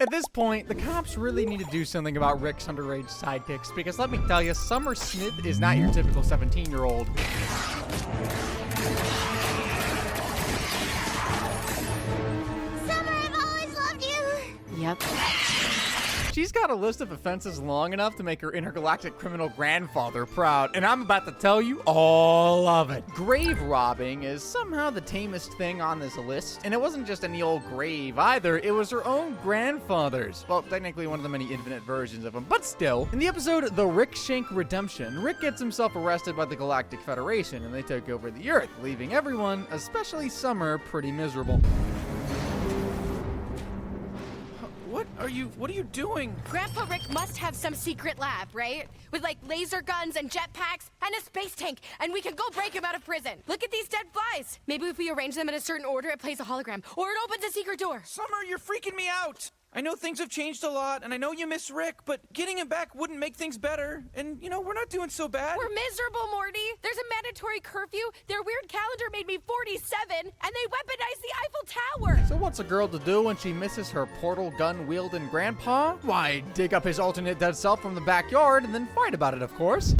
At this point, the cops really need to do something about Rick's underage sidekicks, because let me tell you, Summer Smith is not your typical 17-year-old. Summer, I've always loved you. Yep. She's got a list of offenses long enough to make her intergalactic criminal grandfather proud, and I'm about to tell you all of it. Grave robbing is somehow the tamest thing on this list, and it wasn't just any old grave either, it was her own grandfather's. Well, technically one of the many infinite versions of him, but still. In the episode The Rick Shank Redemption, Rick gets himself arrested by the Galactic Federation, and they take over the Earth, leaving everyone, especially Summer, pretty miserable. What are you doing? Grandpa Rick must have some secret lab, right? With like laser guns and jetpacks and a space tank, and we can go break him out of prison. Look at these dead flies. Maybe if we arrange them in a certain order, it plays a hologram, or it opens a secret door. Summer, you're freaking me out. I know things have changed a lot, and I know you miss Rick, but getting him back wouldn't make things better. And, you know, we're not doing so bad. We're miserable, Morty. There's a mandatory curfew. Their weird calendar made me 47, and they weaponized the Eiffel Tower. So what's a girl to do when she misses her portal gun-wielding grandpa? Why, dig up his alternate dead self from the backyard and then fight about it, of course.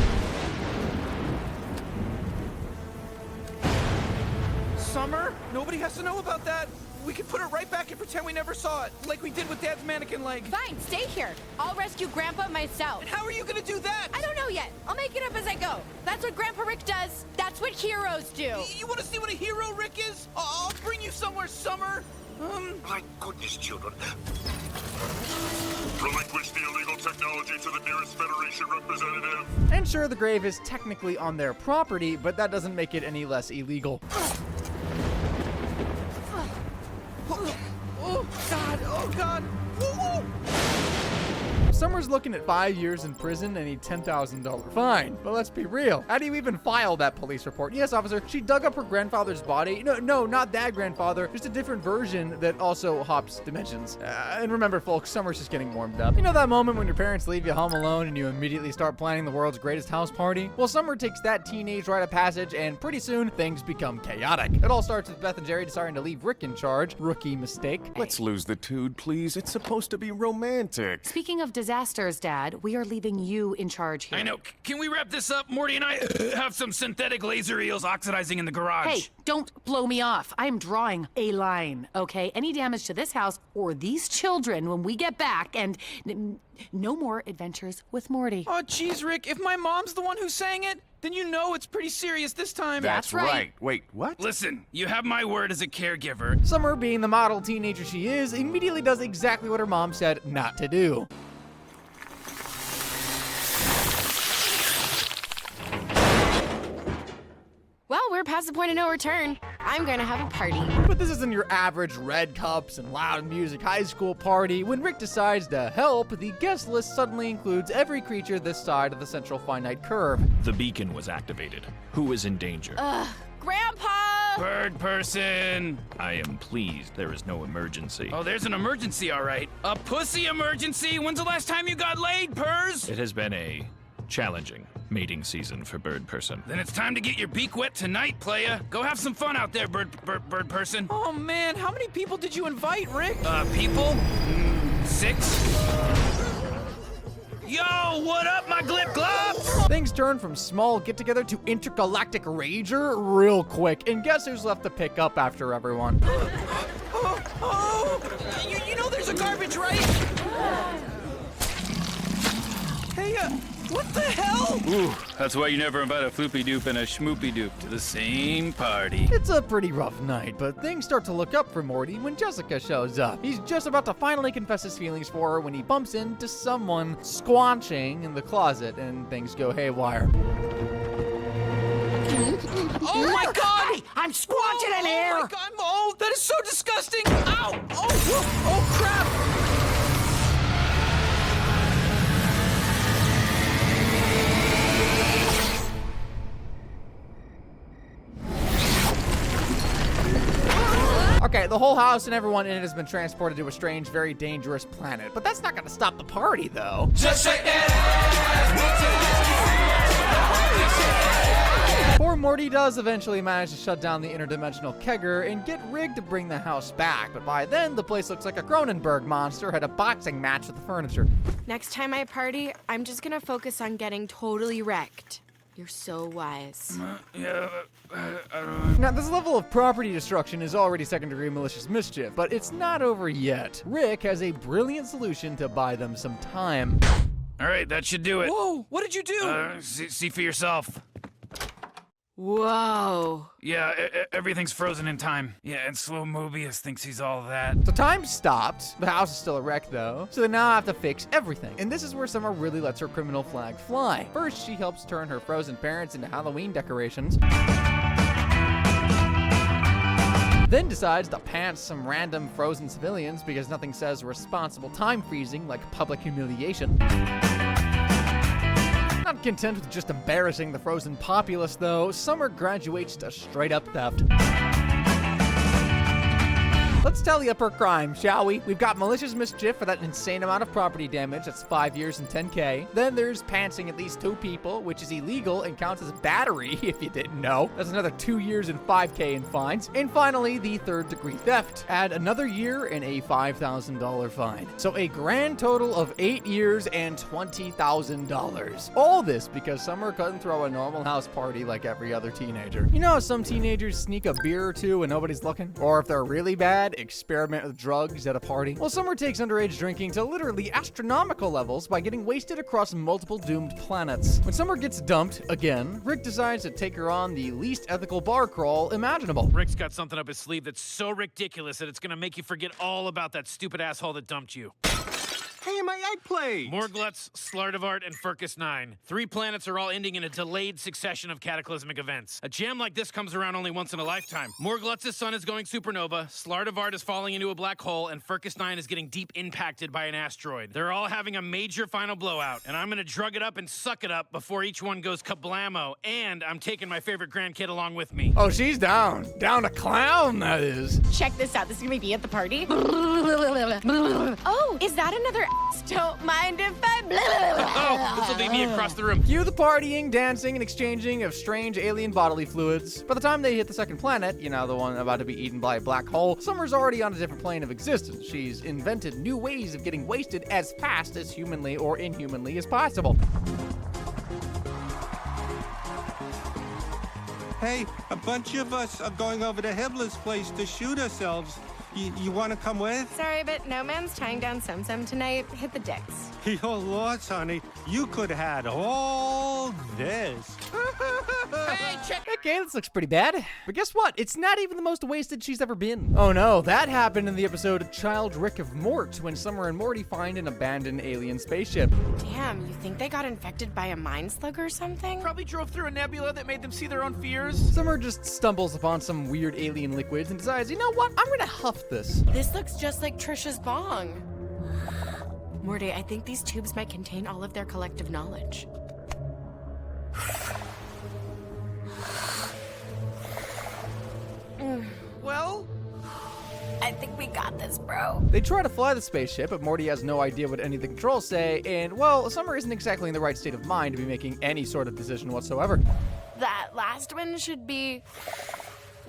Summer, nobody has to know about that. We can put it right back and pretend we never saw it, like we did with Dad's mannequin leg. Fine, stay here. I'll rescue Grandpa myself. And how are you gonna do that? I don't know yet. I'll make it up as I go. That's what Grandpa Rick does. That's what heroes do. You wanna see what a hero Rick is? I'll bring you somewhere, Summer. My goodness, children. Relinquish the illegal technology to the nearest Federation representative. And sure, the grave is technically on their property, but that doesn't make it any less illegal. Oh, God. Oh, God. Woo-woo. Summer's looking at 5 years in prison and a $10,000 fine. But let's be real. How do you even file that police report? Yes, officer, she dug up her grandfather's body. No, not that grandfather. Just a different version that also hops dimensions. And remember, folks, Summer's just getting warmed up. You know that moment when your parents leave you home alone and you immediately start planning the world's greatest house party? Well, Summer takes that teenage rite of passage, and pretty soon, things become chaotic. It all starts with Beth and Jerry deciding to leave Rick in charge. Rookie mistake. Let's lose the tude, please. It's supposed to be romantic. Speaking of disasters, Dad, we are leaving you in charge here. I know. Can we wrap this up? Morty and I have some synthetic laser eels oxidizing in the garage. Hey, don't blow me off. I am drawing a line, okay? Any damage to this house or these children when we get back, and no more adventures with Morty. Oh, geez, Rick, if my mom's the one who sang it, then you know it's pretty serious this time. That's right. Wait, what? Listen, you have my word as a caregiver. Summer, being the model teenager she is, immediately does exactly what her mom said not to do. Well, we're past the point of no return. I'm gonna have a party. But this isn't your average red cups and loud music high school party. When Rick decides to help, the guest list suddenly includes every creature this side of the central finite curve. The beacon was activated. Who is in danger? Grandpa! Bird person. I am pleased there is no emergency. Oh, there's an emergency, all right. A pussy emergency? When's the last time you got laid, Purrs? It has been a challenging mating season for bird person. Then it's time to get your beak wet tonight, playa. Go have some fun out there, bird person. Oh, man, how many people did you invite, Rick? People? 6? Yo, what up, my glip glops? Things turn from small get-together to intergalactic rager real quick, and guess who's left to pick up after everyone? You know there's a garbage, right? Hey, what the hell? Ooh, that's why you never invite a floopy-doop and a schmoopy-doop to the same party. It's a pretty rough night, but things start to look up for Morty when Jessica shows up. He's just about to finally confess his feelings for her when he bumps into someone squanching in the closet, and things go haywire. Oh my God! Hey, I'm squatching in here! Oh my God! Oh, that is so disgusting! Ow! Oh crap! Okay, the whole house and everyone in it has been transported to a strange, very dangerous planet. But that's not gonna stop the party, though. Just shake that ass. Poor Morty does eventually manage to shut down the interdimensional kegger and get Rig to bring the house back, but by then, the place looks like a Cronenberg monster had a boxing match with the furniture. Next time I party, I'm just gonna focus on getting totally wrecked. You're so wise. Now, this level of property destruction is already second-degree malicious mischief, but it's not over yet. Rick has a brilliant solution to buy them some time. All right, that should do it. Whoa, what did you do? See for yourself. Whoa. Yeah, everything's frozen in time. Yeah, and Slow Mobius thinks he's all that. So time stopped. The house is still a wreck, though, so they now have to fix everything. And this is where Summer really lets her criminal flag fly. First, she helps turn her frozen parents into Halloween decorations. Then decides to pants some random frozen civilians because nothing says responsible time freezing like public humiliation. Not content with just embarrassing the frozen populace, though, Summer graduates to straight-up theft. Let's tally up her crime, shall we? We've got malicious mischief for that insane amount of property damage. That's 5 years and 10K. Then there's pantsing at least 2 people, which is illegal and counts as battery, if you didn't know. That's another 2 years and 5K in fines. And finally, the third-degree theft. Add another year and a $5,000 fine. So a grand total of 8 years and $20,000. All this because Summer couldn't throw a normal house party like every other teenager. You know how some teenagers sneak a beer or two when nobody's looking? Or if they're really bad, experiment with drugs at a party? Well, Summer takes underage drinking to literally astronomical levels by getting wasted across multiple doomed planets. When Summer gets dumped, again, Rick decides to take her on the least ethical bar crawl imaginable. Rick's got something up his sleeve that's so ridiculous that it's gonna make you forget all about that stupid asshole that dumped you. Hey, my egg plate! Morglutz, Slardivart, and Furcus 9. 3 planets are all ending in a delayed succession of cataclysmic events. A jam like this comes around only once in a lifetime. Morglutz's sun is going supernova, Slardivart is falling into a black hole, and Furcus 9 is getting deep impacted by an asteroid. They're all having a major final blowout, and I'm gonna drug it up and suck it up before each one goes kablamo, and I'm taking my favorite grandkid along with me. Oh, she's down. Down to clown, that is. Check this out. This is gonna be at the party. Oh, is that another ass? Don't mind if I Oh, this will lead me across the room. Cue the partying, dancing, and exchanging of strange alien bodily fluids. By the time they hit the second planet, you know, the one about to be eaten by a black hole, Summer's already on a different plane of existence. She's invented new ways of getting wasted as fast as humanly or inhumanly as possible. Hey, a bunch of us are going over to Hibbler's place to shoot ourselves. You want to come with? Sorry, but no man's tying down Sum tonight. Hit the decks. Your lords, honey, you could have had all this. Hey, check. Okay, this looks pretty bad. But guess what? It's not even the most wasted she's ever been. Oh no, that happened in the episode Child Rick of Mort, when Summer and Morty find an abandoned alien spaceship. Damn, you think they got infected by a mind slug or something? Probably drove through a nebula that made them see their own fears. Summer just stumbles upon some weird alien liquids and decides, you know what? I'm gonna huff this. This looks just like Trisha's bong. Morty, I think these tubes might contain all of their collective knowledge. Well? I think we got this, bro. They try to fly the spaceship, but Morty has no idea what any of the controls say, and, well, Summer isn't exactly in the right state of mind to be making any sort of decision whatsoever. That last one should be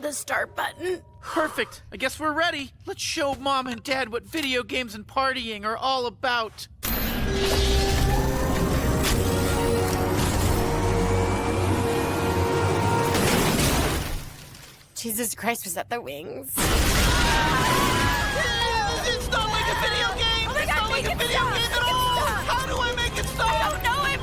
the start button. Perfect. I guess we're ready. Let's show Mom and Dad what video games and partying are all about. Jesus Christ, was that the wings? It's not like a video game! Oh my It's God, not like make a it video stop! game Make at it all! stop! How do I make it stop? I don't know, I'm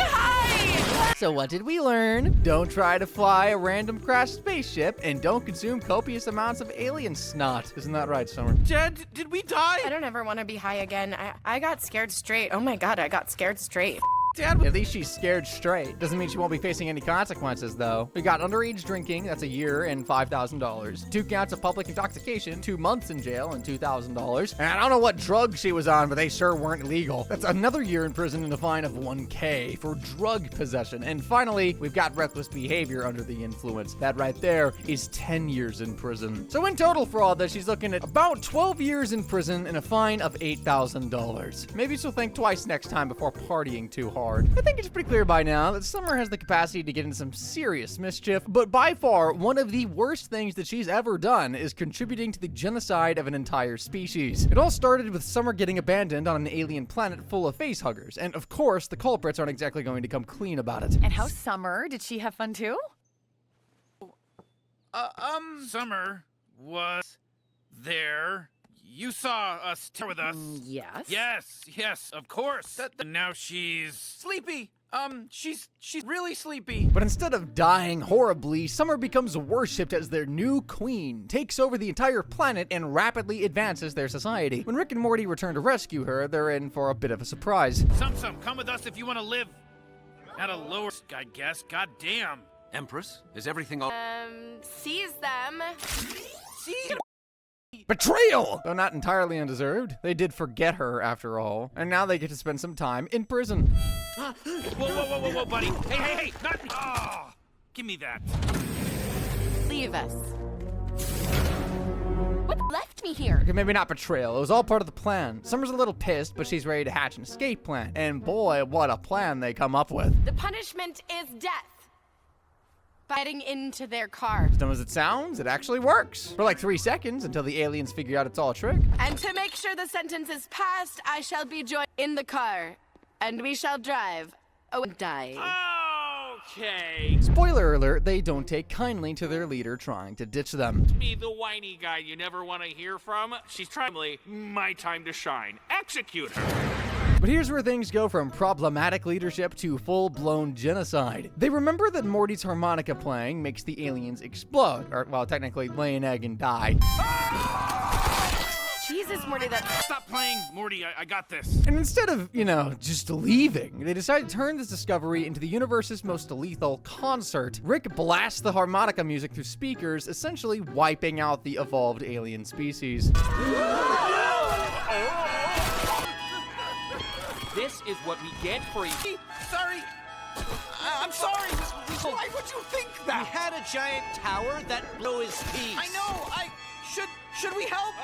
high! So what did we learn? Don't try to fly a random crashed spaceship, and don't consume copious amounts of alien snot. Isn't that right, Summer? Dad, did we die? I don't ever want to be high again. I got scared straight. Oh my God, I got scared straight. Dad, At least she's scared straight. Doesn't mean she won't be facing any consequences, though. We got underage drinking, that's a year and $5,000. 2 counts of public intoxication, 2 months in jail and $2,000. And I don't know what drugs she was on, but they sure weren't legal. That's another year in prison and a fine of $1K for drug possession. And finally, we've got reckless behavior under the influence. That right there is 10 years in prison. So in total for all this, she's looking at about 12 years in prison and a fine of $8,000. Maybe she'll think twice next time before partying too hard. hard. I think it's pretty clear by now that Summer has the capacity to get into some serious mischief, but by far, one of the worst things that she's ever done is contributing to the genocide of an entire species. It all started with Summer getting abandoned on an alien planet full of facehuggers, and of course, the culprits aren't exactly going to come clean about it. And how's Summer? Did she have fun too? Summer was there. You saw us with us. Yes. Yes, of course. And now she's Sleepy. She's really sleepy. But instead of dying horribly, Summer becomes worshipped as their new queen, takes over the entire planet, and rapidly advances their society. When Rick and Morty return to rescue her, they're in for a bit of a surprise. Some, come with us if you want to live at a lower, I guess. God damn. Empress, is everything all... Seize them. Betrayal! Though not entirely undeserved, they did forget her after all, and now they get to spend some time in prison. Whoa, buddy. Hey, not... Oh, give me that. Leave us. What left me here? Okay, maybe not betrayal, it was all part of the plan. Summer's a little pissed, but she's ready to hatch an escape plan. And boy, what a plan they come up with. The punishment is death. Getting into their car. As dumb as it sounds, it actually works. For like 3 seconds, until the aliens figure out it's all a trick. And to make sure the sentence is passed, I shall be joined in the car. And we shall drive. Oh, and die. Okay. Spoiler alert, they don't take kindly to their leader trying to ditch them. Me, the whiny guy you never want to hear from. She's trying. My time to shine. Execute her. But here's where things go from problematic leadership to full-blown genocide. They remember that Morty's harmonica playing makes the aliens explode, or, well, technically lay an egg and die. Jesus, Morty, Stop playing, Morty, I got this. And instead of, just leaving, they decide to turn this discovery into the universe's most lethal concert. Rick blasts the harmonica music through speakers, essentially wiping out the evolved alien species. This is what we get for Sorry. I'm sorry. Why would you think that? We had a giant tower that blew his piece. I know. Should we help?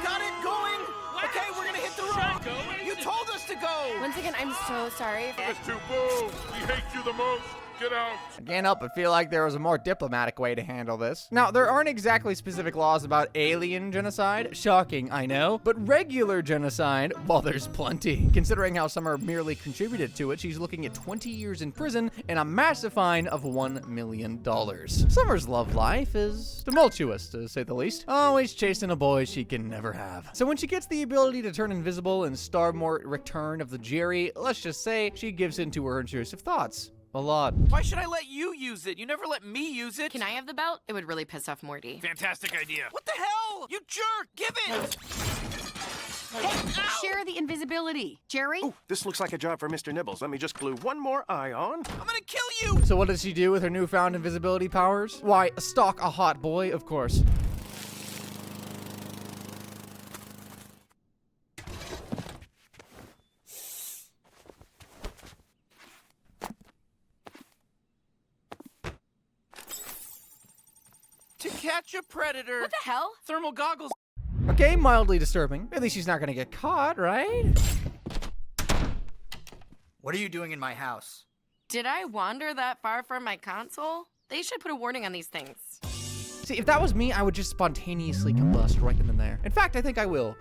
Got it going. Okay, we're gonna hit the road. You told us to go. Once again, I'm so sorry. It's too boom. We hate you the most. Get out. I can't help but feel like there was a more diplomatic way to handle this. Now, there aren't exactly specific laws about alien genocide. Shocking, I know. But regular genocide, well, there's plenty. Considering how Summer merely contributed to it, she's looking at 20 years in prison and a massive fine of $1 million. Summer's love life is tumultuous, to say the least. Always chasing a boy she can never have. So when she gets the ability to turn invisible in Starmort Return of the Jerry, let's just say she gives in to her intrusive thoughts. A lot. Why should I let you use it? You never let me use it. Can I have the belt? It would really piss off Morty. Fantastic idea. What the hell? You jerk! Give it! Hey, share the invisibility. Jerry? Ooh, this looks like a job for Mr. Nibbles. Let me just glue one more eye on. I'm gonna kill you! So what does she do with her newfound invisibility powers? Why, stalk a hot boy, of course. To catch a predator. What the hell? Thermal goggles. Okay, mildly disturbing. At least she's not gonna get caught, right? What are you doing in my house? Did I wander that far from my console? They should put a warning on these things. See, if that was me, I would just spontaneously combust right then and there. In fact, I think I will.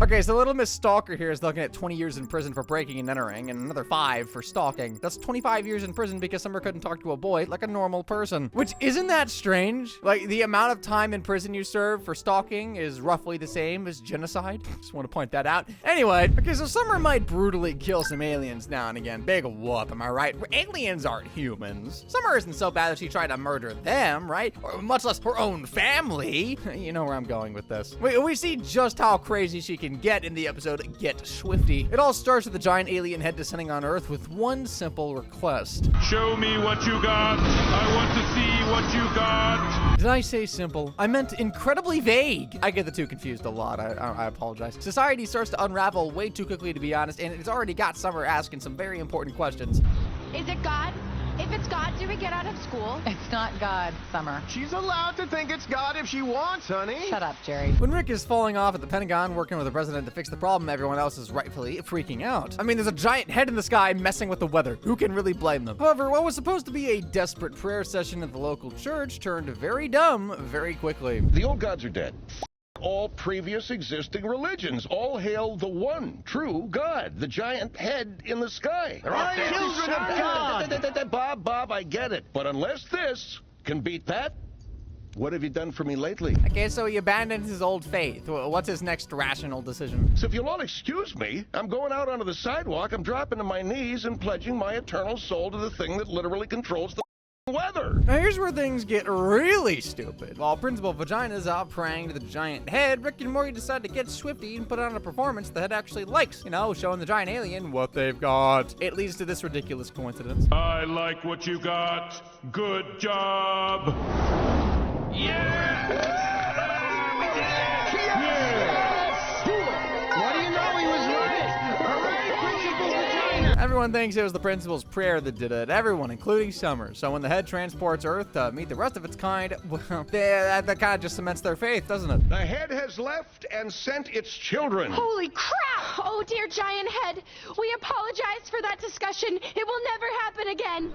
Okay, so little Miss Stalker here is looking at 20 years in prison for breaking and entering, and another 5 for stalking. That's 25 years in prison because Summer couldn't talk to a boy like a normal person. Which, isn't that strange? Like, the amount of time in prison you serve for stalking is roughly the same as genocide. Just want to point that out. Anyway, okay, so Summer might brutally kill some aliens now and again. Big whoop, am I right? Aliens aren't humans. Summer isn't so bad that she tried to murder them, right? Or much less her own family. You know where I'm going with this. We see just how crazy she can get in the episode Get Swifty. It all starts with a giant alien head descending on Earth with one simple request. Show me what you got. I want to see what you got. Did I say simple? I meant incredibly vague. I get the two confused a lot. I apologize. Society starts to unravel way too quickly, to be honest, and it's already got Summer asking some very important questions. Is it God? If it's God, do we get out of school? It's not God, Summer. She's allowed to think it's God if she wants, honey. Shut up, Jerry. When Rick is falling off at the Pentagon working with the president to fix the problem, everyone else is rightfully freaking out. I mean, there's a giant head in the sky messing with the weather. Who can really blame them? However, what was supposed to be a desperate prayer session at the local church turned very dumb very quickly. The old gods are dead. All previous existing religions. All hail the one true God, the giant head in the sky. They're all children of God. Bob, I get it. But unless this can beat that, what have you done for me lately? Okay, so he abandoned his old faith. What's his next rational decision? So if you'll all excuse me, I'm going out onto the sidewalk, I'm dropping to my knees and pledging my eternal soul to the thing that literally controls the weather. Now here's where things get really stupid. While Principal Vagina's out praying to the giant head, Rick and Morty decide to get swifty and put on a performance the head actually likes. You know, showing the giant alien what they've got. It leads to this ridiculous coincidence. I like what you got. Good job. Yeah! We did it! Yes! What do you know? He was right. Hooray, Principal Vagina! Everyone thinks it was the principal's prayer that did it. Everyone, including Summer. So when the head transports Earth to meet the rest of its kind, well, that kind of just cements their faith, doesn't it? The head has left and sent its children. Holy crap! Oh, dear giant head. We apologize for that discussion. It will never happen again.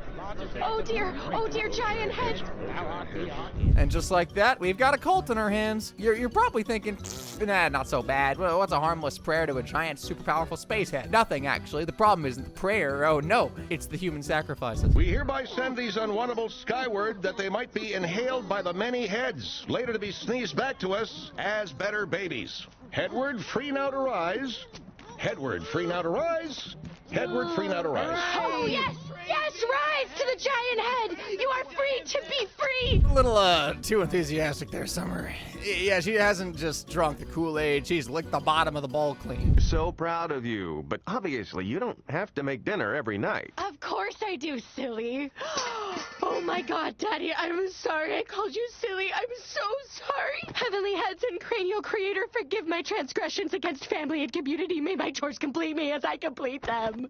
Oh, dear giant head. And just like that, we've got a cult in our hands. You're probably thinking, nah, not so bad. Well, what's a harmless prayer to a giant, super powerful space head? Nothing, actually. The problem isn't the prayer. Oh, no. It's the human sacrifices. We hereby send these unwantables skyward that they might be inhaled by the many heads, later to be sneezed back to us as better babies. Headward, free now to rise. Headward, free now to rise. Headward, free now to rise. Oh, yes! Yes, rise to the giant head! You are free to be free! A little, too enthusiastic there, Summer. Yeah, she hasn't just drunk the Kool-Aid, she's licked the bottom of the bowl clean. So proud of you, but obviously you don't have to make dinner every night. Of course I do, silly. Oh my God, Daddy, I'm sorry I called you silly. I'm so sorry. Heavenly heads and cranial creator, forgive my transgressions against family and community. May my chores complete me as I complete them.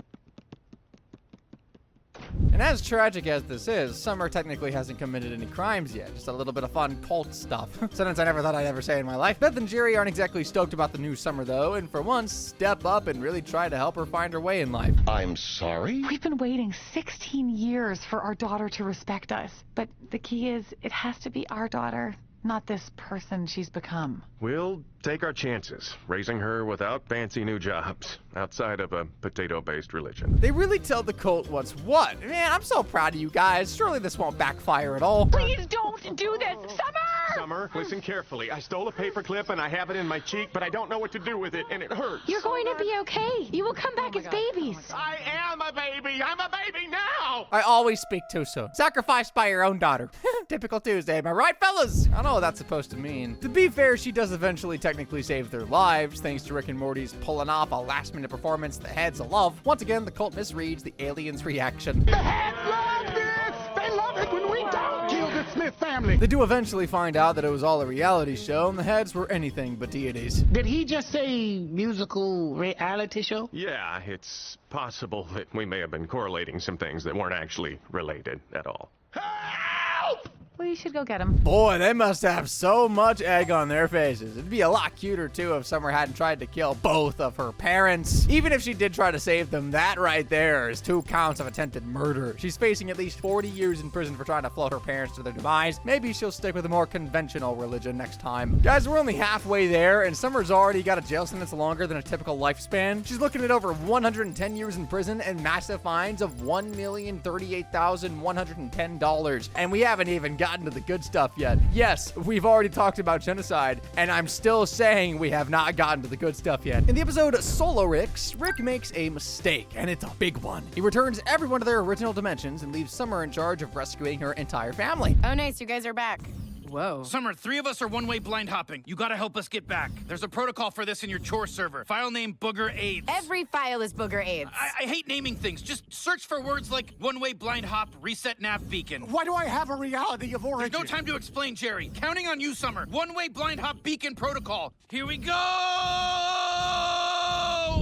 And as tragic as this is, Summer technically hasn't committed any crimes yet. Just a little bit of fun cult stuff. Sentence I never thought I'd ever say in my life. Beth and Jerry aren't exactly stoked about the new Summer, though, and for once, step up and really try to help her find her way in life. I'm sorry? We've been waiting 16 years for our daughter to respect us. But the key is, it has to be our daughter, not this person she's become. We'll take our chances, raising her without fancy new jobs, outside of a potato-based religion. They really tell the cult what's what. Man, I'm so proud of you guys. Surely this won't backfire at all. Please don't do this, Summer! Summer, listen carefully. I stole a paperclip and I have it in my cheek, but I don't know what to do with it, and it hurts. You're going to be okay. You will come back as babies. I am a baby! I'm a baby now! I always speak too soon. Sacrificed by your own daughter. Typical Tuesday, am I right, fellas? I don't know what that's supposed to mean. To be fair, she does eventually technically save their lives, thanks to Rick and Morty's pulling off a last-minute performance the heads love. Once again, the cult misreads the aliens' reaction. The heads love this! They love it when we don't kill the Smith family! They do eventually find out that it was all a reality show, and the heads were anything but deities. Did he just say musical reality show? Yeah, it's possible that we may have been correlating some things that weren't actually related at all. Help! Well, you should go get him. Boy, they must have so much egg on their faces. It'd be a lot cuter, too, if Summer hadn't tried to kill both of her parents. Even if she did try to save them, that right there is 2 counts of attempted murder. She's facing at least 40 years in prison for trying to float her parents to their demise. Maybe she'll stick with a more conventional religion next time. Guys, we're only halfway there, and Summer's already got a jail sentence longer than a typical lifespan. She's looking at over 110 years in prison and massive fines of $1,038,110. And we haven't even gotten to the good stuff yet. Yes, we've already talked about genocide, and I'm still saying we have not gotten to the good stuff yet. In the episode Solo Ricks, Rick makes a mistake, and it's a big one. He returns everyone to their original dimensions and leaves Summer in charge of rescuing her entire family. Oh, nice. You guys are back. Whoa. Summer, 3 of us are one-way blind hopping. You gotta help us get back. There's a protocol for this in your chore server. File name Booger AIDS. Every file is Booger AIDS. I hate naming things. Just search for words like one-way blind hop, reset nav beacon. Why do I have a reality of origin? There's no time to explain, Jerry. Counting on you, Summer. One-way blind hop beacon protocol. Here we go!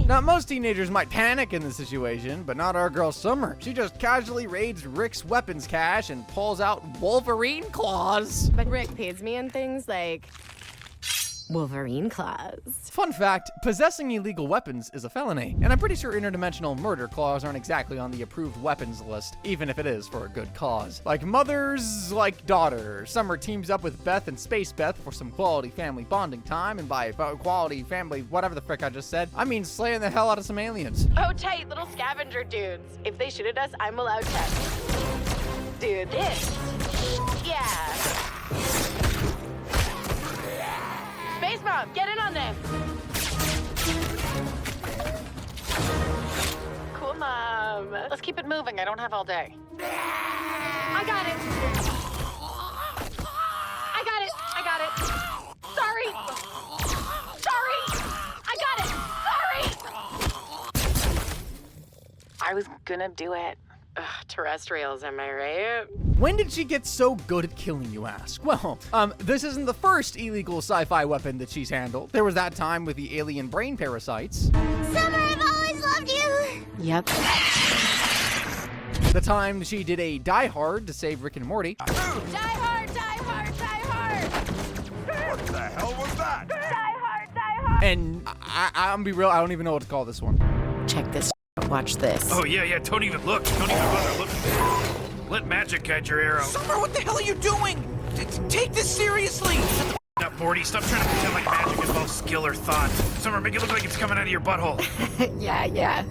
Now, most teenagers might panic in this situation, but not our girl Summer. She just casually raids Rick's weapons cache and pulls out Wolverine claws. But Rick pays me in things like Wolverine claws. Fun fact, possessing illegal weapons is a felony, and I'm pretty sure interdimensional murder claws aren't exactly on the approved weapons list, even if it is for a good cause. Like mothers, like daughter. Summer teams up with Beth and Space Beth for some quality family bonding time, and by quality family, whatever the frick I just said, I mean slaying the hell out of some aliens. Oh, tight little scavenger dudes. If they shoot at us, I'm allowed to. Do this. Yeah. Space Mom, get in on this. Cool, Mom. Let's keep it moving. I don't have all day. I got it. I got it. Sorry. I got it. Sorry. I was gonna do it. Ugh, terrestrials, am I right? When did she get so good at killing, you ask? Well, this isn't the first illegal sci-fi weapon that she's handled. There was that time with the alien brain parasites. Summer, I've always loved you. Yep. The time she did a Die Hard to save Rick and Morty. Die hard, die hard, die hard. What the hell was that? Die hard, die hard. And I'm gonna be real, I don't even know what to call this one. Check this. Watch this. Oh, yeah, don't even look. Don't even bother looking. Let magic guide your arrow. Summer, what the hell are you doing? Take this seriously. Shut the up, Morty. Stop trying to pretend like magic involves skill or thought. Summer, make it look like it's coming out of your butthole. Yeah.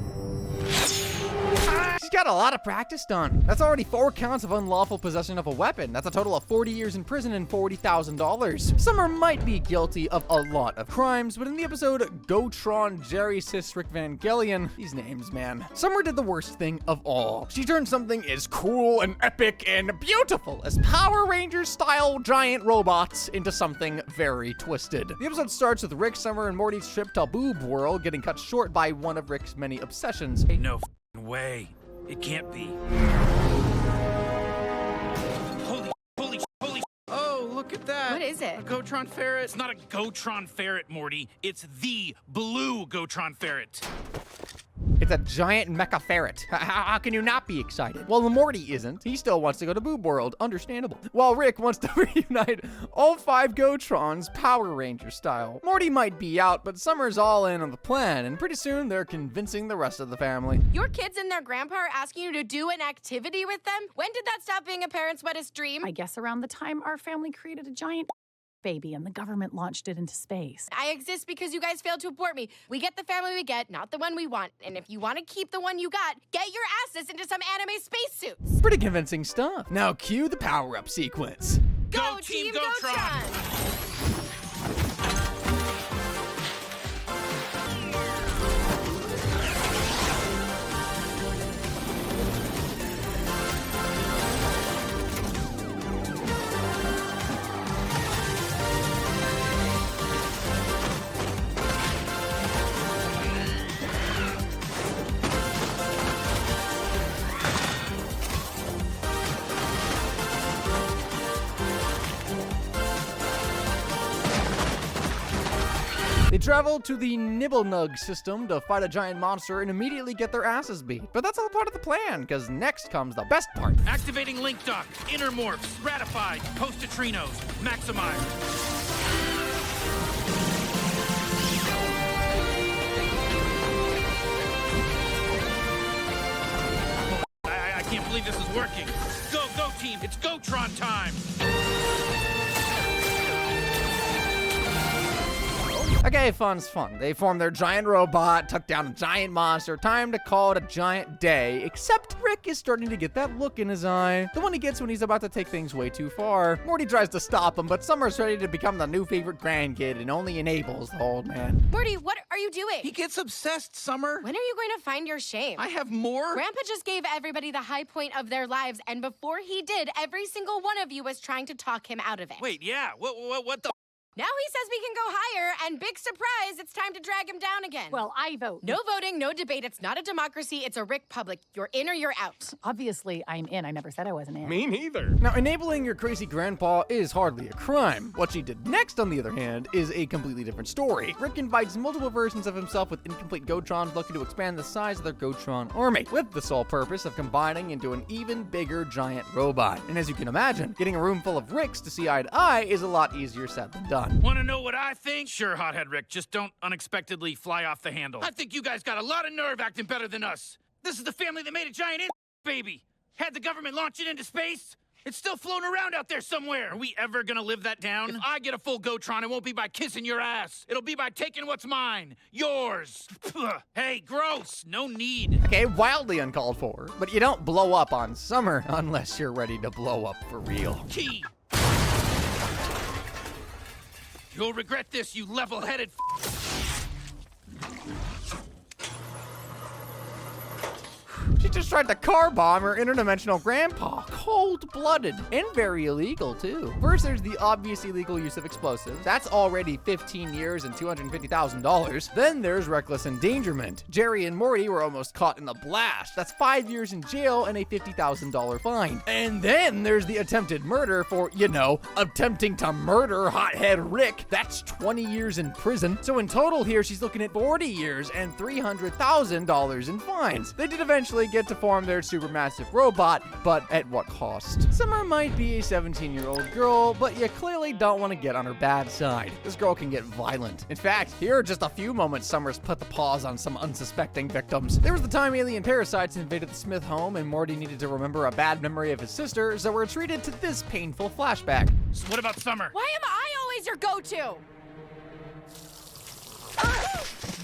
She's got a lot of practice done. That's already 4 counts of unlawful possession of a weapon. That's a total of 40 years in prison and $40,000. Summer might be guilty of a lot of crimes, but in the episode Gotron, Jerry, Sis, Rick Vangelion, these names, man, Summer did the worst thing of all. She turned something as cool and epic and beautiful as Power Rangers-style giant robots into something very twisted. The episode starts with Rick, Summer, and Morty's trip to Boob World getting cut short by one of Rick's many obsessions. No way. It can't be. Holy. Oh, look at that. What is it? A Gotron ferret. It's not a Gotron ferret, Morty. It's the blue Gotron ferret. It's a giant mecha ferret. How can you not be excited? Well, Morty isn't. He still wants to go to Boob World. Understandable. While Rick wants to reunite all 5 Gotrons Power Ranger style. Morty might be out, but Summer's all in on the plan, and pretty soon they're convincing the rest of the family. Your kids and their grandpa are asking you to do an activity with them? When did that stop being a parent's wettest dream? I guess around the time our family created a giant baby and the government launched it into space. I exist because you guys failed to abort me. We get the family we get, not the one we want. And if you want to keep the one you got, get your asses into some anime spacesuits. Pretty convincing stuff. Now cue the power-up sequence. Go Team Gotron! They travel to the Nibblnug system to fight a giant monster and immediately get their asses beat. But that's all part of the plan, because next comes the best part. Activating link dock, intermorphs, ratified, post-neutrinos, maximize. I can't believe this is working. Go team, it's Gotron time. Okay, fun's fun. They form their giant robot, took down a giant monster. Time to call it a giant day, except Rick is starting to get that look in his eye. The one he gets when he's about to take things way too far. Morty tries to stop him, but Summer's ready to become the new favorite grandkid and only enables the old man. Morty, what are you doing? He gets obsessed, Summer. When are you going to find your shame? I have more. Grandpa just gave everybody the high point of their lives, and before he did, every single one of you was trying to talk him out of it. Wait, yeah, what the Now he says we can go higher, and big surprise, it's time to drag him down again. Well, I vote. No voting, no debate. It's not a democracy, it's a Rick public. You're in or you're out. Obviously, I'm in. I never said I wasn't in. Me neither. Now, enabling your crazy grandpa is hardly a crime. What she did next, on the other hand, is a completely different story. Rick invites multiple versions of himself with incomplete Gotrons looking to expand the size of their Gotron army, with the sole purpose of combining into an even bigger giant robot. And as you can imagine, getting a room full of Ricks to see eye to eye is a lot easier said than done. Want to know what I think? Sure, Hothead Rick, just don't unexpectedly fly off the handle. I think you guys got a lot of nerve acting better than us. This is the family that made a giant baby. Had the government launch it into space. It's still floating around out there somewhere. Are we ever gonna live that down? If I get a full Gotron, it won't be by kissing your ass. It'll be by taking what's mine. Yours. Hey, gross. No need. Okay, wildly uncalled for, but you don't blow up on Summer unless you're ready to blow up for real. Key. You'll regret this, you level-headed She just tried to car bomb her interdimensional grandpa. Cold-blooded. And very illegal, too. First, there's the obvious illegal use of explosives. That's already 15 years and $250,000. Then there's reckless endangerment. Jerry and Morty were almost caught in the blast. That's 5 years in jail and a $50,000 fine. And then there's the attempted murder for, you know, attempting to murder Hothead Rick. That's 20 years in prison. So in total here, she's looking at 40 years and $300,000 in fines. They did eventually get to form their supermassive robot, but at what cost? Summer might be a 17-year-old girl, but you clearly don't want to get on her bad side. This girl can get violent. In fact, here are just a few moments Summer's put the paws on some unsuspecting victims. There was the time alien parasites invaded the Smith home and Morty needed to remember a bad memory of his sister, so we're treated to this painful flashback. So what about Summer? Why am I always your go-to?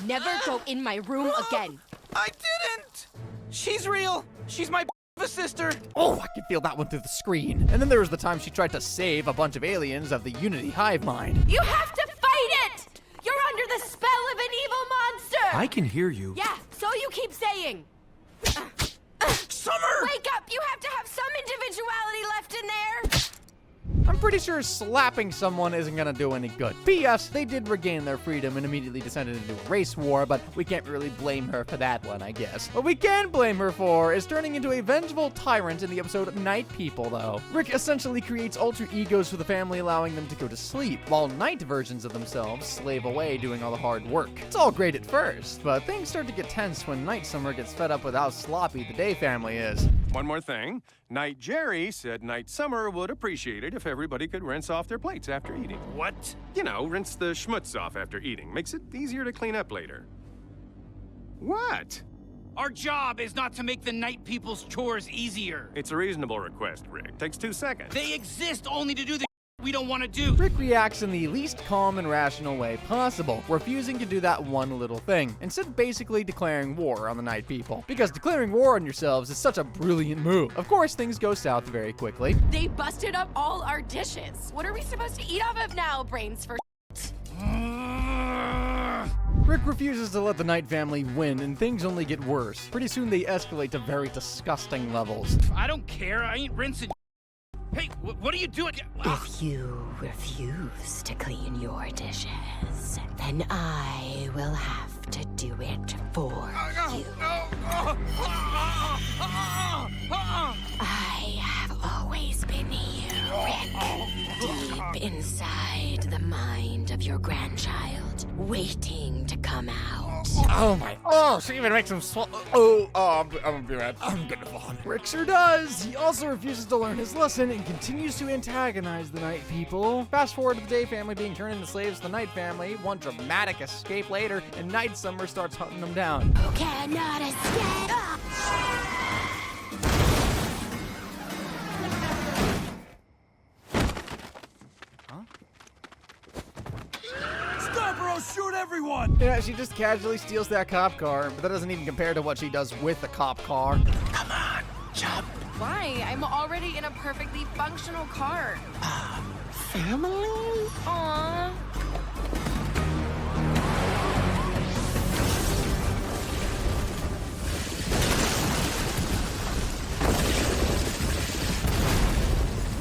Never go in my room again. I didn't! She's real. She's my sister. Oh, I can feel that one through the screen. And then there was the time she tried to save a bunch of aliens of the Unity hive mind. You have to fight it! You're under the spell of an evil monster! I can hear you. Yeah, so you keep saying. Summer! Wake up! You have to have some individuality left in there! I'm pretty sure slapping someone isn't gonna do any good. P.S. They did regain their freedom and immediately descended into a race war, but we can't really blame her for that one, I guess. What we can blame her for is turning into a vengeful tyrant in the episode Night People, though. Rick essentially creates alter egos for the family, allowing them to go to sleep, while night versions of themselves slave away doing all the hard work. It's all great at first, but things start to get tense when Night Summer gets fed up with how sloppy the Day family is. One more thing. Night Jerry said Night Summer would appreciate it if everybody could rinse off their plates after eating. What? You know, rinse the schmutz off after eating. Makes it easier to clean up later. What? Our job is not to make the night people's chores easier. It's a reasonable request, Rick. Takes 2 seconds. They exist only to do the we don't want to do. Rick reacts in the least calm and rational way possible, refusing to do that one little thing, instead basically declaring war on the Night People. Because declaring war on yourselves is such a brilliant move. Of course, things go south very quickly. They busted up all our dishes. What are we supposed to eat off of now, brains for Rick refuses to let the Night family win, and things only get worse. Pretty soon they escalate to very disgusting levels. I don't care. I ain't rinsing. Hey, what are you doing? If you refuse to clean your dishes, then I will have to do it for you. I have always been here, Rick. Deep inside the mind of your grandchild, waiting to come out. Oh my. Oh, she even makes him swallow. I'm gonna be mad. I'm gonna vomit. Rick sure does. He also refuses to learn his lesson and continues to antagonize the Night People. Fast forward to the Day family being turned into slaves to the Night family. One dramatic escape later, and Night Summer starts hunting them down. Who cannot escape? Stop or I'll shoot everyone! Yeah, she just casually steals that cop car, but that doesn't even compare to what she does with the cop car. Come on, jump. Why? I'm already in a perfectly functional car. Family? Aww.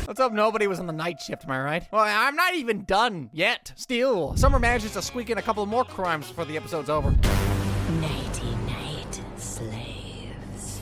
Let's hope nobody was on the night shift, am I right? Well, I'm not even done yet. Still, Summer manages to squeak in a couple more crimes before the episode's over. Nighty night, slaves.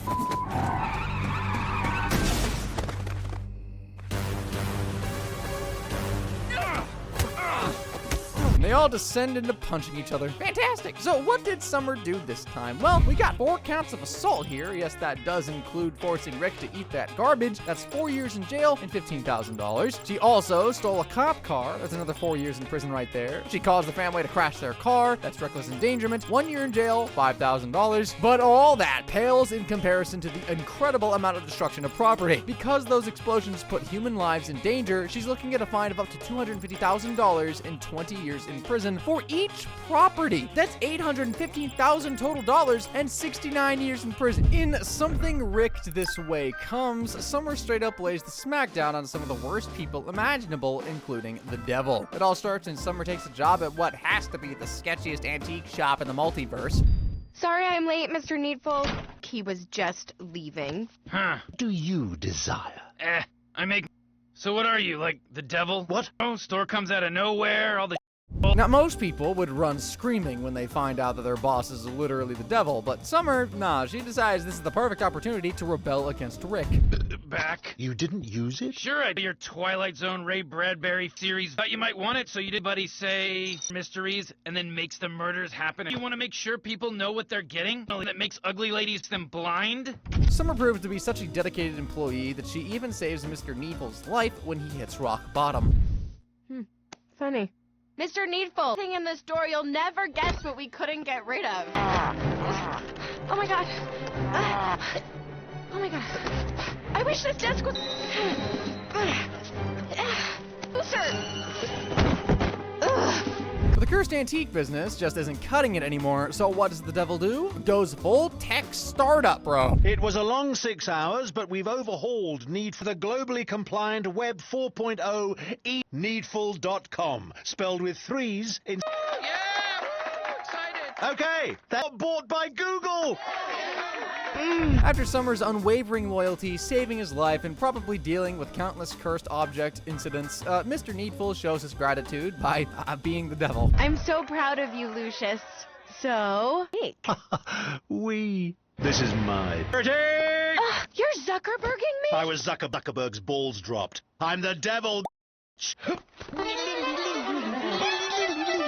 They all descend into punching each other. Fantastic. So what did Summer do this time? Well, we got 4 counts of assault here. Yes, that does include forcing Rick to eat that garbage. That's 4 years in jail and $15,000. She also stole a cop car. That's another 4 years in prison right there. She caused the family to crash their car. That's reckless endangerment. 1 year in jail, $5,000. But all that pales in comparison to the incredible amount of destruction of property. Because those explosions put human lives in danger, she's looking at a fine of up to $250,000 and 20 years in prison for each property. That's $815,000 total dollars and 69 years in prison. In something rigged this way comes, Summer straight up lays the smackdown on some of the worst people imaginable, including the devil. It all starts when Summer takes a job at what has to be the sketchiest antique shop in the multiverse. Sorry I'm late, Mr. Needful. He was just leaving. Huh. Do you desire? I make... So what are you, like the devil? What? Oh, store comes out of nowhere, all the... Now, most people would run screaming when they find out that their boss is literally the devil, but Summer, nah, she decides this is the perfect opportunity to rebel against Rick. Back. You didn't use it? Sure, I did your Twilight Zone Ray Bradbury series. Thought you might want it, so you did buddy say mysteries and then makes the murders happen. You want to make sure people know what they're getting? That makes ugly ladies them blind? Summer proves to be such a dedicated employee that she even saves Mr. Needful's life when he hits rock bottom. Funny. Mr. Needful, thing in this door, you'll never guess what we couldn't get rid of. Oh my god. Oh my god. I wish this desk was... But the cursed antique business just isn't cutting it anymore, so what does the devil do? Goes full tech startup, bro. It was a long 6 hours, but we've overhauled Need for the globally compliant Web 4.0 eNeedful.com, spelled with 3s in... Yeah! Woo! Excited! Okay, that got bought by Google! After Summer's unwavering loyalty, saving his life, and probably dealing with countless cursed object incidents, Mr. Needful shows his gratitude by being the devil. I'm so proud of you, Lucius. So... Nick. This is my... You're Zuckerberging me? I was Zuckerberg's balls dropped. I'm the devil.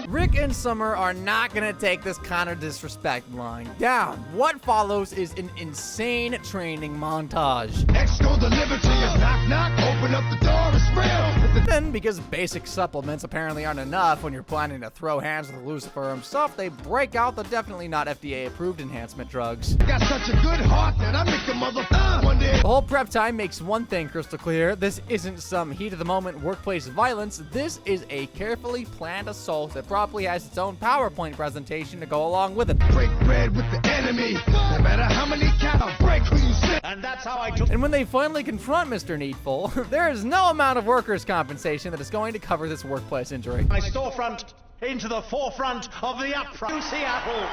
Rick and Summer are not gonna take this kind of disrespect lying down. What follows is an insane training montage. Exco delivered to you. Knock, knock. Open up the door. It's real. Then, because basic supplements apparently aren't enough when you're planning to throw hands with Lucifer himself, they break out the definitely not FDA-approved enhancement drugs. Got such a good heart that I make the mother one day. The whole prep time makes one thing crystal clear. This isn't some heat-of-the-moment workplace violence. This is a carefully planned assault that probably has its own PowerPoint presentation to go along with it. Break bread with the enemy. No matter how many counts, I'll break who you sit. And that's how I took... And when they finally confront Mr. Needful, there is no amount of workers' compensation that is going to cover this workplace injury. My storefront into the forefront of the upfront Seattle.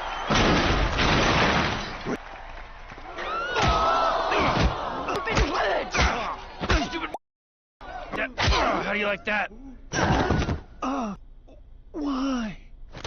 How do you like that? Why?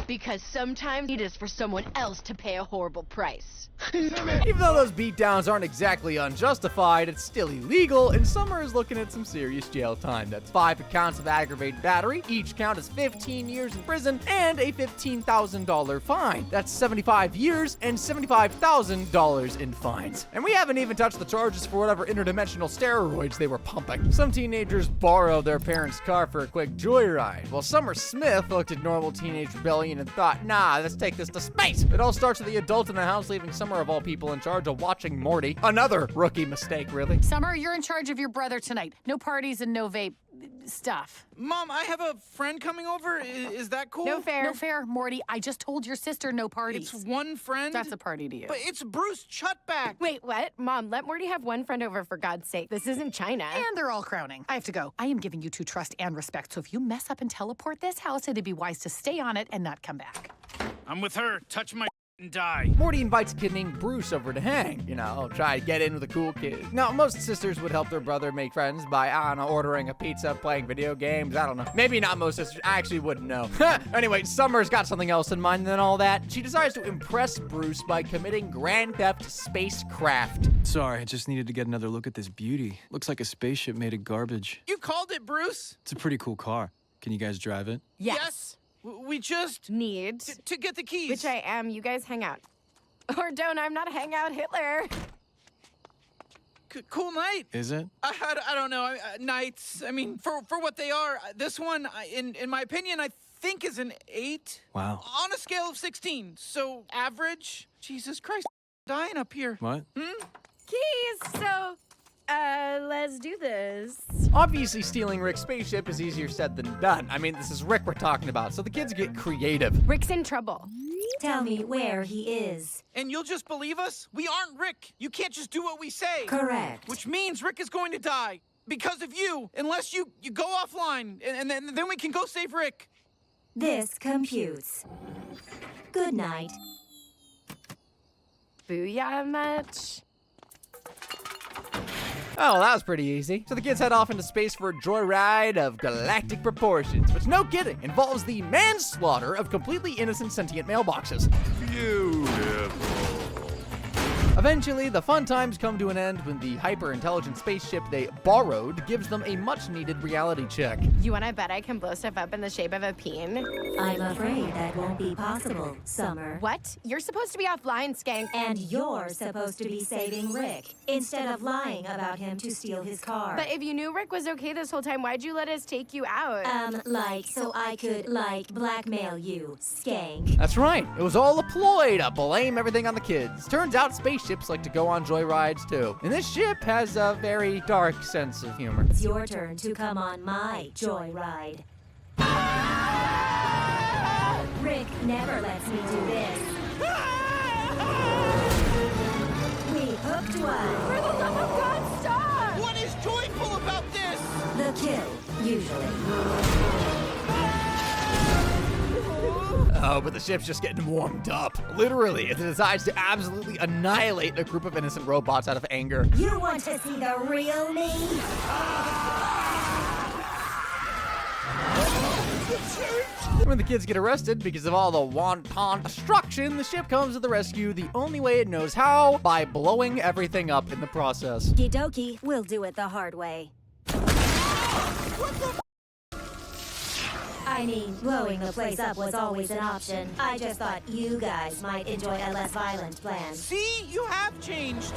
Because sometimes it is for someone else to pay a horrible price. Even though those beatdowns aren't exactly unjustified, it's still illegal, and Summer is looking at some serious jail time. That's 5 counts of aggravated battery, each count is 15 years in prison, and a $15,000 fine. That's 75 years and $75,000 in fines. And we haven't even touched the charges for whatever interdimensional steroids they were pumping. Some teenagers borrowed their parents' car for a quick joyride, while Summer Smith looked at normal teenage rebellion and thought, nah, let's take this to space. It all starts with the adult in the house leaving Summer of all people in charge of watching Morty. Another rookie mistake, really. Summer, you're in charge of your brother tonight. No parties and no vape stuff. Mom, I have a friend coming over. Is that cool? No fair. No fair, Morty. I just told your sister no parties. It's one friend? That's a party to you. But it's Bruce Chutback. Wait, what? Mom, let Morty have one friend over for God's sake. This isn't China. And they're all crowning. I have to go. I am giving you 2 trust and respect, so if you mess up and teleport this house, it'd be wise to stay on it and not come back. I'm with her. Touch my and die. Morty invites a kid named Bruce over to hang. You know, try to get in with the cool kids. Now, most sisters would help their brother make friends by, I don't know, ordering a pizza, playing video games. I don't know. Maybe not most sisters. I actually wouldn't know. Anyway, Summer's got something else in mind than all that. She decides to impress Bruce by committing grand theft spacecraft. Sorry, I just needed to get another look at this beauty. Looks like a spaceship made of garbage. You called it, Bruce? It's a pretty cool car. Can you guys drive it? Yes. We just need to get the keys. Which I am. You guys hang out. Or don't. I'm not a hangout Hitler. Cool night. Is it? I don't know. Nights. I mean, for what they are, this one, in my opinion, I think is an 8. Wow. On a scale of 16. So average. Jesus Christ, dying up here. What? Keys. So, let's do this. Obviously, stealing Rick's spaceship is easier said than done. I mean, this is Rick we're talking about, so the kids get creative. Rick's in trouble. Tell me where he is. And you'll just believe us? We aren't Rick. You can't just do what we say. Correct. Which means Rick is going to die because of you, unless you go offline, and then we can go save Rick. This computes. Good night. Booyah much? Oh, well, that was pretty easy. So the kids head off into space for a joyride of galactic proportions, which, no kidding, involves the manslaughter of completely innocent sentient mailboxes. Beautiful. Eventually, the fun times come to an end when the hyper-intelligent spaceship they borrowed gives them a much-needed reality check. You wanna bet I can blow stuff up in the shape of a peen? I'm afraid that won't be possible, Summer. What? You're supposed to be offline, Skank. And you're supposed to be saving Rick, instead of lying about him to steal his car. But if you knew Rick was okay this whole time, why'd you let us take you out? So I could, blackmail you, Skank. That's right. It was all a ploy to blame everything on the kids. Turns out spaceships like to go on joyrides too. And this ship has a very dark sense of humor. It's your turn to come on my joyride. Rick never lets me do this. We hooked one. For the love of God, stop! What is joyful about this? The kill, usually. Oh, but the ship's just getting warmed up. Literally, it decides to absolutely annihilate a group of innocent robots out of anger. You want to see the real me? When the kids get arrested because of all the wanton destruction, the ship comes to the rescue the only way it knows how, by blowing everything up in the process. Kidoki, we'll do it the hard way. I mean, blowing the place up was always an option. I just thought you guys might enjoy a less violent plan. See, you have changed.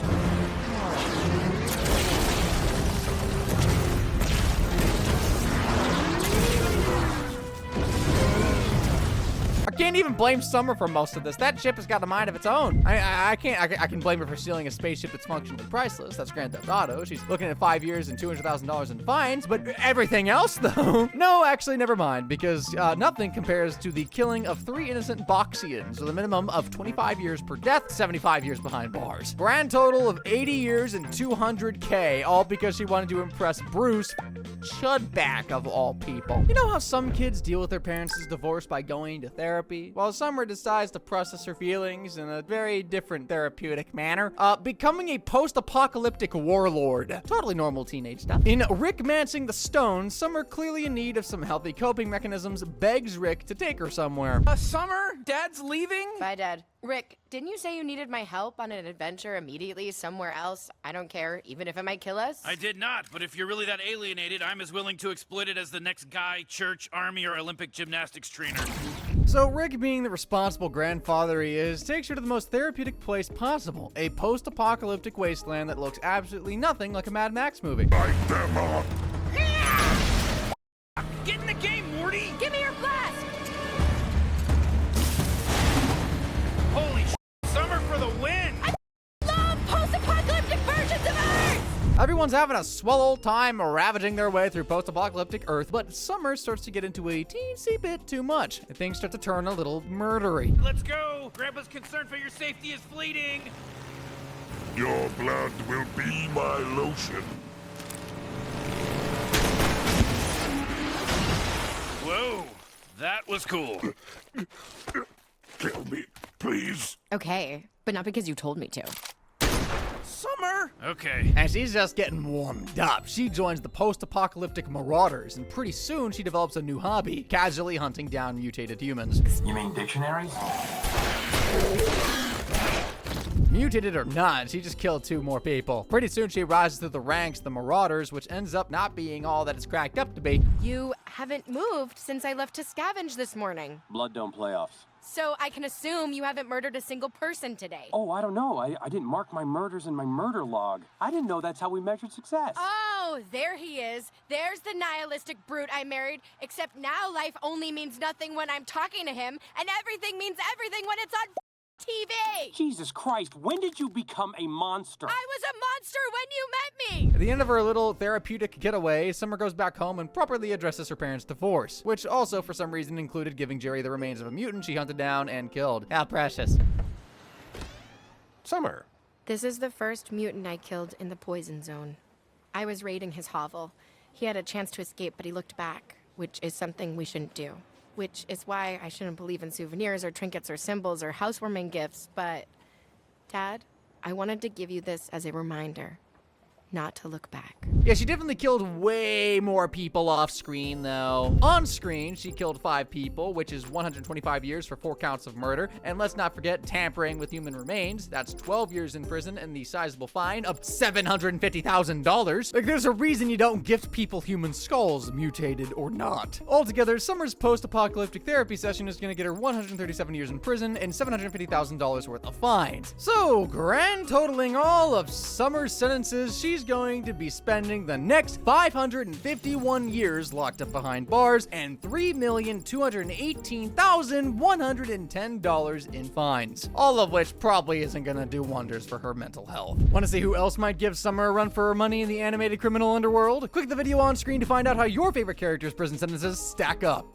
I can't even blame Summer for most of this. That ship has got a mind of its own. I can blame her for stealing a spaceship that's functionally priceless. That's Grand Theft Auto. She's looking at 5 years and $200,000 in fines. But everything else, though? No, actually, never mind. Because nothing compares to the killing of 3 innocent Boxians with a minimum of 25 years per death, 75 years behind bars. Grand total of 80 years and $200K, all because she wanted to impress Bruce, Chudback of all people. You know how some kids deal with their parents' divorce by going to therapy? While Summer decides to process her feelings in a very different therapeutic manner, becoming a post-apocalyptic warlord. Totally normal teenage stuff. In Rick Mancing the Stone, Summer, clearly in need of some healthy coping mechanisms, begs Rick to take her somewhere. Summer? Dad's leaving? Bye, Dad. Rick, didn't you say you needed my help on an adventure immediately somewhere else? I don't care, even if it might kill us. I did not, but if you're really that alienated, I'm as willing to exploit it as the next guy, church, army, or Olympic gymnastics trainer. So Rick, being the responsible grandfather he is, takes her to the most therapeutic place possible, a post-apocalyptic wasteland that looks absolutely nothing like a Mad Max movie. Light them up. Get in the game, Morty! Give me your blast! Holy Summer for the win! I love post-apocalyptic versions of Earth! Everyone's having a swell old time ravaging their way through post-apocalyptic Earth, but Summer starts to get into a teensy bit too much, and things start to turn a little murdery. Let's go! Grandpa's concern for your safety is fleeting! Your blood will be my lotion. Whoa, that was cool. Kill me. please. Okay, but not because you told me to. Summer! Okay. And she's just getting warmed up. She joins the post-apocalyptic Marauders, and pretty soon she develops a new hobby, casually hunting down mutated humans. You mean dictionaries? Mutated or not, she just killed 2 more people. Pretty soon she rises through the ranks, the Marauders, which ends up not being all that it's cracked up to be. You haven't moved since I left to scavenge this morning. Blood don't playoffs. So I can assume you haven't murdered a single person today. Oh, I don't know. I didn't mark my murders in my murder log. I didn't know that's how we measured success. Oh, there he is. There's the nihilistic brute I married. Except now life only means nothing when I'm talking to him, and everything means everything when it's on TV. Jesus Christ, when did you become a monster? I was a monster when you met me. At the end of her little therapeutic getaway, Summer goes back home and properly addresses her parents' divorce, which also for some reason included giving Jerry the remains of a mutant she hunted down and killed. How precious. Summer. This is the first mutant I killed in the poison zone. I was raiding his hovel. He had a chance to escape, but he looked back, which is something we shouldn't do. Which is why I shouldn't believe in souvenirs or trinkets or symbols or housewarming gifts, but Dad, I wanted to give you this as a reminder not to look back. Yeah, she definitely killed way more people off screen, though. On screen, she killed 5 people, which is 125 years for 4 counts of murder. And let's not forget tampering with human remains. That's 12 years in prison and the sizable fine of $750,000. Like, there's a reason you don't gift people human skulls, mutated or not. Altogether, Summer's post-apocalyptic therapy session is gonna get her 137 years in prison and $750,000 worth of fines. So, grand totaling all of Summer's sentences, she's going to be spending the next 551 years locked up behind bars and $3,218,110 in fines. All of which probably isn't gonna do wonders for her mental health. Want to see who else might give Summer a run for her money in the animated criminal underworld? Click the video on screen to find out how your favorite characters' prison sentences stack up.